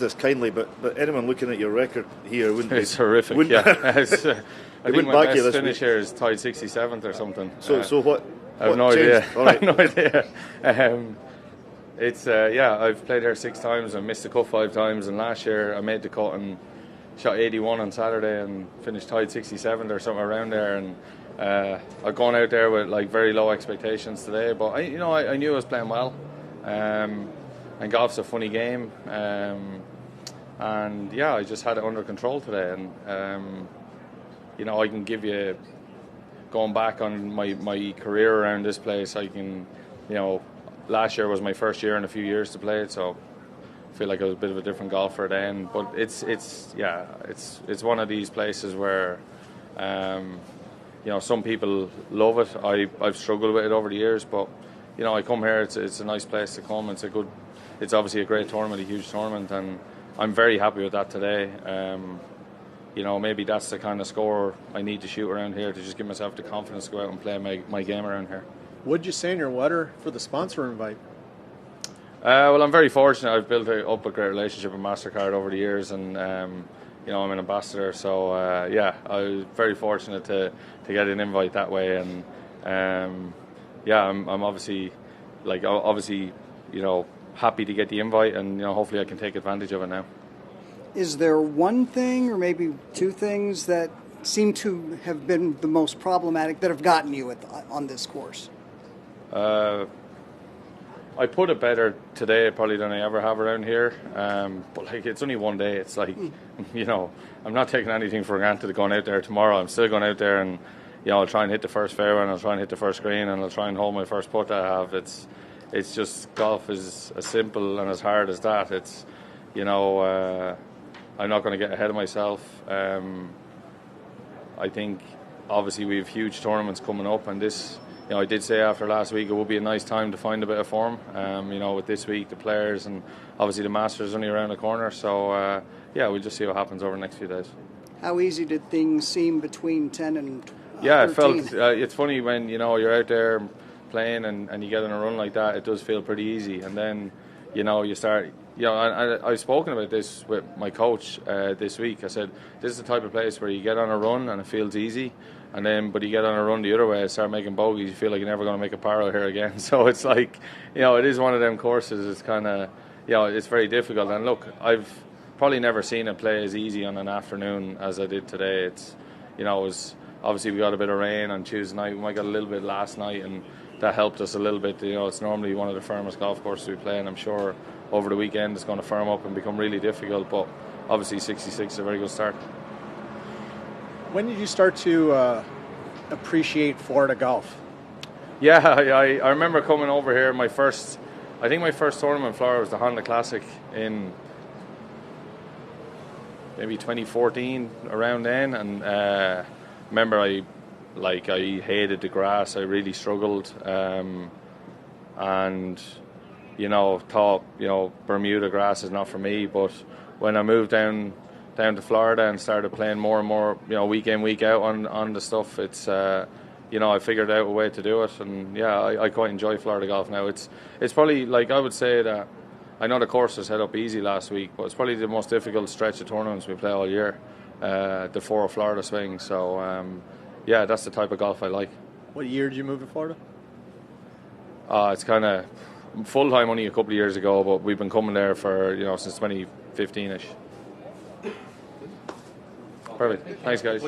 this kindly, but anyone looking at your record here wouldn't it's horrific. Yeah, I think my best finish here is tied 67th or something. So what? I have no idea. All right. I have no idea. It's I've played here 6 times and missed the cut 5 times, and last year I made the cut and shot 81 on Saturday and finished tied 67th or something around there. And I've gone out there with like very low expectations today, but I knew I was playing well. And golf's a funny game. And yeah, I just had it under control today. And I can give you, going back on my career around this place, I can, last year was my first year in a few years to play it, so I feel like I was a bit of a different golfer then. But it's one of these places where some people love it. I've struggled with it over the years, but I come here. It's a nice place to come. It's obviously a great tournament, a huge tournament, and I'm very happy with that today. Maybe that's the kind of score I need to shoot around here to just give myself the confidence to go out and play my game around here. What did you say in your letter for the sponsor invite? Well, I'm very fortunate. I've built up a great relationship with MasterCard over the years, and I'm an ambassador. So I was very fortunate to get an invite that way, and I'm obviously happy to get the invite, and hopefully I can take advantage of it now. Is there one thing or maybe 2 things that seem to have been the most problematic that have gotten you on this course? I put it better today probably than I ever have around here, but it's only one day. It's like I'm not taking anything for granted going out there tomorrow. I'm still going out there, and I'll try and hit the first fairway, and I'll try and hit the first green, and I'll try and hold my first putt that I have. It's just golf is as simple and as hard as that. It's I'm not going to get ahead of myself. I think obviously we have huge tournaments coming up, and this, I did say after last week it would be a nice time to find a bit of form. With this week, the players, and obviously the Masters only around the corner. So we'll just see what happens over the next few days. How easy did things seem between 10 and 13? Yeah, it felt. It's funny when you're out there playing and you get on a run like that. It does feel pretty easy, and then you start. I've spoken about this with my coach this week. I said, this is the type of place where you get on a run and it feels easy, but you get on a run the other way and start making bogeys, you feel like you're never going to make a par out here again. So it's like, it is one of them courses. It's kind of, it's very difficult. And look, I've probably never seen it play as easy on an afternoon as I did today. It's, it was, obviously we got a bit of rain on Tuesday night. We might got a little bit last night, and that helped us a little bit. It's normally one of the firmest golf courses we play, and I'm sure over the weekend it's going to firm up and become really difficult, but obviously 66 is a very good start. When did you start to appreciate Florida golf? Yeah, I remember coming over here. I think my first tournament in Florida was the Honda Classic in maybe 2014, around then, and remember I hated the grass. I really struggled, and thought Bermuda grass is not for me. But when I moved down to Florida and started playing more and more, week in, week out on the stuff, it's I figured out a way to do it, and I quite enjoy Florida golf now. It's probably, like, I would say that I know the course was set up easy last week, but it's probably the most difficult stretch of tournaments we play all year, the 4 Florida swings. So that's the type of golf I like. What year did you move to Florida? It's kind of full time only a couple of years ago, but we've been coming there for since 2015ish. Perfect. Thanks, guys.